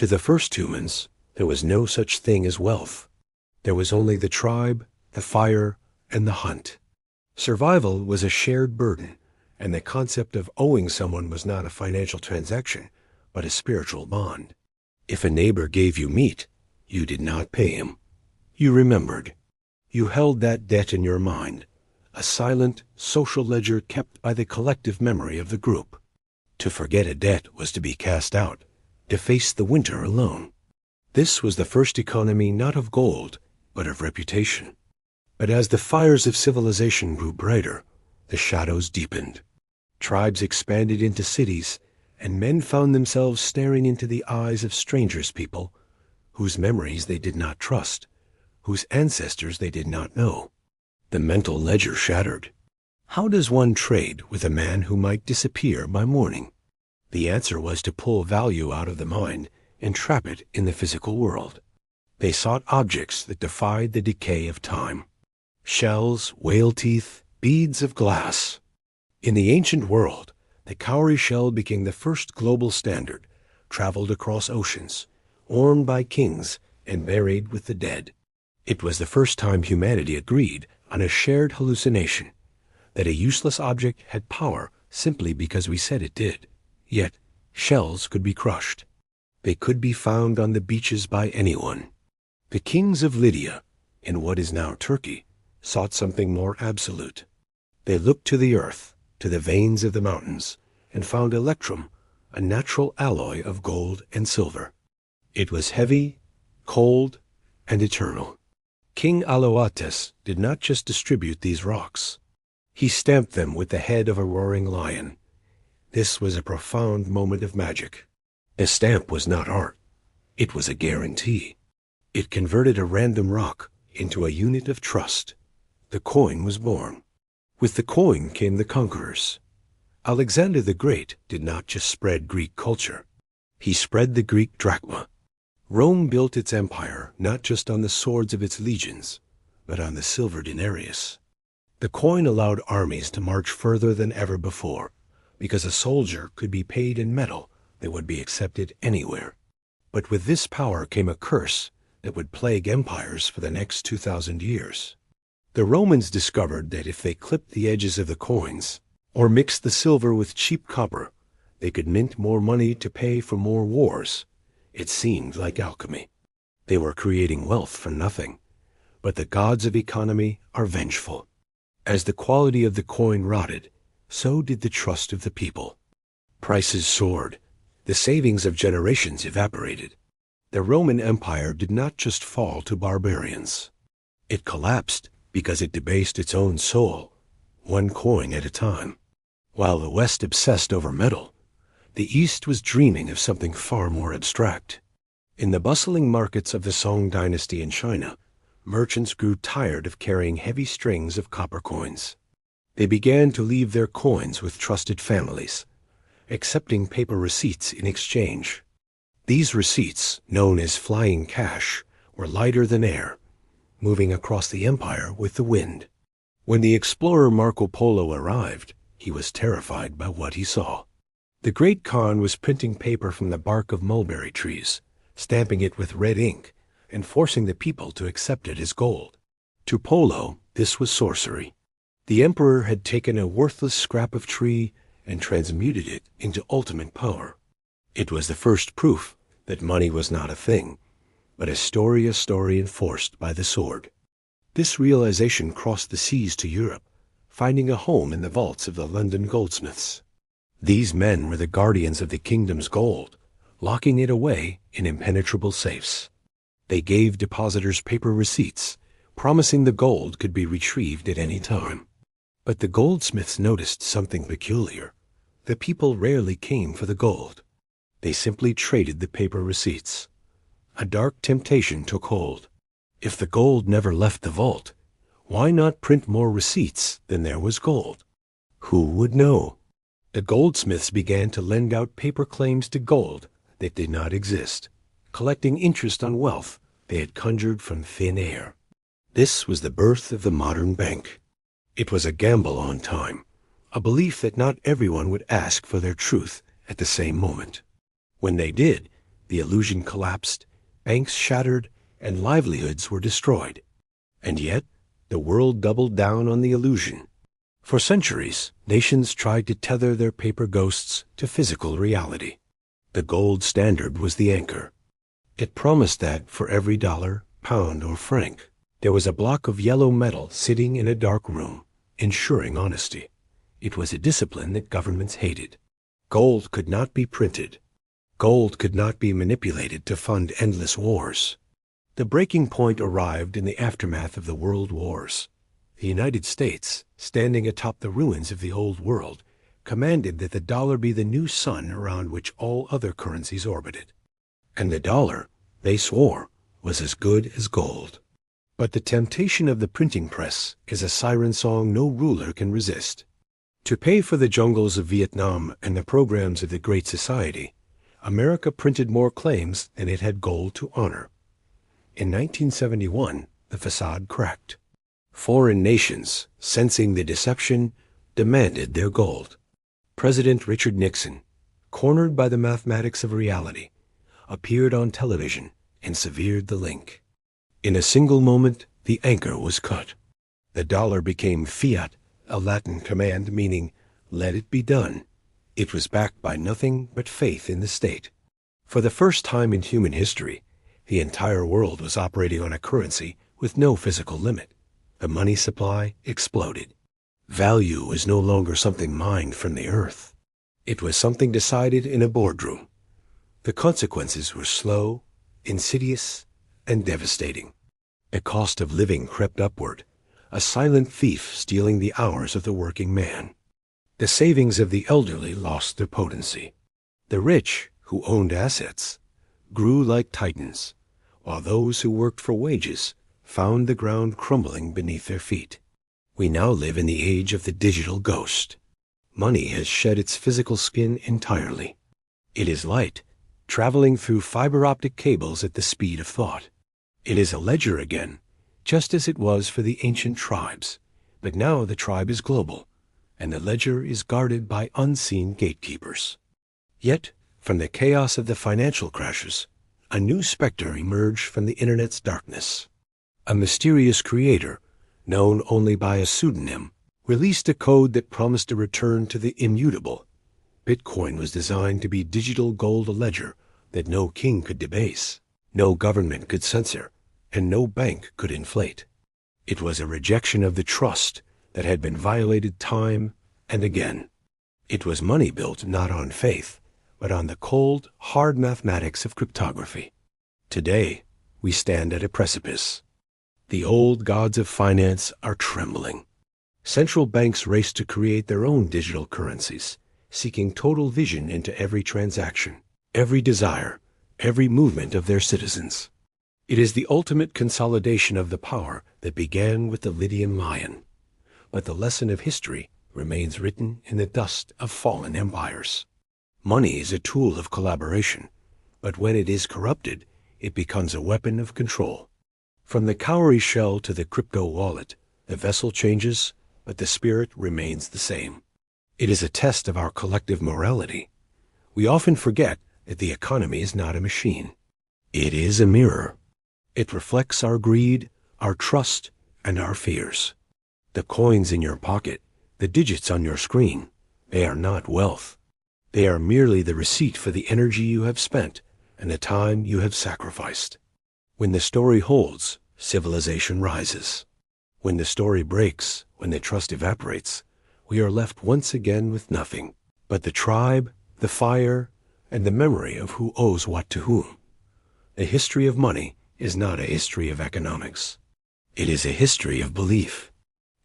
To the first humans, there was no such thing as wealth. There was only the tribe, the fire, and the hunt. Survival was a shared burden, and the concept of owing someone was not a financial transaction, but a spiritual bond. If a neighbor gave you meat, you did not pay him. You remembered. You held that debt in your mind, a silent, social ledger kept by the collective memory of the group. To forget a debt was to be cast out, to face the winter alone. This was the first economy not of gold, but of reputation. But as the fires of civilization grew brighter, the shadows deepened. Tribes expanded into cities, and men found themselves staring into the eyes of strangers people, whose memories they did not trust, whose ancestors they did not know. The mental ledger shattered. How does one trade with a man who might disappear by morning? The answer was to pull value out of the mind and trap it in the physical world. They sought objects that defied the decay of time. Shells, whale teeth, beads of glass. In the ancient world, the cowrie shell became the first global standard, traveled across oceans, worn by kings, and buried with the dead. It was the first time humanity agreed on a shared hallucination, that a useless object had power simply because we said it did. Yet, shells could be crushed. They could be found on the beaches by anyone. The kings of Lydia, in what is now Turkey, sought something more absolute. They looked to the earth, to the veins of the mountains, and found electrum, a natural alloy of gold and silver. It was heavy, cold, and eternal. King Aloates did not just distribute these rocks. He stamped them with the head of a roaring lion. This was a profound moment of magic. A stamp was not art. It was a guarantee. It converted a random rock into a unit of trust. The coin was born. With the coin came the conquerors. Alexander the Great did not just spread Greek culture. He spread the Greek drachma. Rome built its empire not just on the swords of its legions, but on the silver denarius. The coin allowed armies to march further than ever before, because a soldier could be paid in metal that would be accepted anywhere. But with this power came a curse that would plague empires for the next 2,000 years. The Romans discovered that if they clipped the edges of the coins, or mixed the silver with cheap copper, they could mint more money to pay for more wars. It seemed like alchemy. They were creating wealth for nothing. But the gods of economy are vengeful. As the quality of the coin rotted, so did the trust of the people. Prices soared. The savings of generations evaporated. The Roman Empire did not just fall to barbarians. It collapsed because it debased its own soul, one coin at a time. While the West obsessed over metal, the East was dreaming of something far more abstract. In the bustling markets of the Song dynasty in China, merchants grew tired of carrying heavy strings of copper coins. They began to leave their coins with trusted families, accepting paper receipts in exchange. These receipts, known as flying cash, were lighter than air, moving across the empire with the wind. When the explorer Marco Polo arrived, he was terrified by what he saw. The Great Khan was printing paper from the bark of mulberry trees, stamping it with red ink, and forcing the people to accept it as gold. To Polo, this was sorcery. The emperor had taken a worthless scrap of tree and transmuted it into ultimate power. It was the first proof that money was not a thing, but a story enforced by the sword. This realization crossed the seas to Europe, finding a home in the vaults of the London goldsmiths. These men were the guardians of the kingdom's gold, locking it away in impenetrable safes. They gave depositors paper receipts, promising the gold could be retrieved at any time. But the goldsmiths noticed something peculiar. The people rarely came for the gold. They simply traded the paper receipts. A dark temptation took hold. If the gold never left the vault, why not print more receipts than there was gold? Who would know? The goldsmiths began to lend out paper claims to gold that did not exist, collecting interest on wealth they had conjured from thin air. This was the birth of the modern bank. It was a gamble on time, a belief that not everyone would ask for their truth at the same moment. When they did, The illusion collapsed, banks shattered, and livelihoods were destroyed. And yet, the world doubled down on the illusion. For centuries, nations tried to tether their paper ghosts to physical reality. The gold standard was the anchor. It promised that for every dollar, pound, or franc, there was a block of yellow metal sitting in a dark room, ensuring honesty. It was a discipline that governments hated. Gold could not be printed. Gold could not be manipulated to fund endless wars. The breaking point arrived in the aftermath of the world wars. The United States, standing atop the ruins of the old world, commanded that the dollar be the new sun around which all other currencies orbited. And the dollar, they swore, was as good as gold. But the temptation of the printing press is a siren song no ruler can resist. To pay for the jungles of Vietnam and the programs of the Great Society, America printed more claims than it had gold to honor. In 1971, the facade cracked. Foreign nations, sensing the deception, demanded their gold. President Richard Nixon, cornered by the mathematics of reality, appeared on television and severed the link. In a single moment, the anchor was cut. The dollar became fiat, a Latin command meaning, "Let it be done." It was backed by nothing but faith in the state. For the first time in human history, the entire world was operating on a currency with no physical limit. The money supply exploded. Value was no longer something mined from the earth. It was something decided in a boardroom. The consequences were slow, insidious, and devastating. The cost of living crept upward, a silent thief stealing the hours of the working man. The savings of the elderly lost their potency. The rich, who owned assets, grew like titans, while those who worked for wages found the ground crumbling beneath their feet. We now live in the age of the digital ghost. Money has shed its physical skin entirely. It is light, traveling through fiber optic cables at the speed of thought. It is a ledger again, just as it was for the ancient tribes, but now the tribe is global, and the ledger is guarded by unseen gatekeepers. Yet, from the chaos of the financial crashes, a new specter emerged from the Internet's darkness. A mysterious creator, known only by a pseudonym, released a code that promised a return to the immutable. Bitcoin was designed to be digital gold, a ledger that no king could debase, no government could censor, and no bank could inflate. It was a rejection of the trust that had been violated time and again. It was money built not on faith, but on the cold, hard mathematics of cryptography. Today, we stand at a precipice. The old gods of finance are trembling. Central banks race to create their own digital currencies, seeking total vision into every transaction, every desire, every movement of their citizens. It is the ultimate consolidation of the power that began with the Lydian Mayan. But the lesson of history remains written in the dust of fallen empires. Money is a tool of collaboration, but when it is corrupted, it becomes a weapon of control. From the cowrie shell to the crypto wallet, the vessel changes, but the spirit remains the same. It is a test of our collective morality. We often forget that the economy is not a machine. It is a mirror. It reflects our greed, our trust, and our fears. The coins in your pocket, the digits on your screen, they are not wealth. They are merely the receipt for the energy you have spent and the time you have sacrificed. When the story holds, civilization rises. When the story breaks, when the trust evaporates, we are left once again with nothing but the tribe, the fire, and the memory of who owes what to whom. The history of money is not a history of economics. It is a history of belief.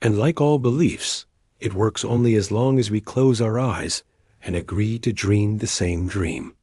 And like all beliefs, it works only as long as we close our eyes and agree to dream the same dream.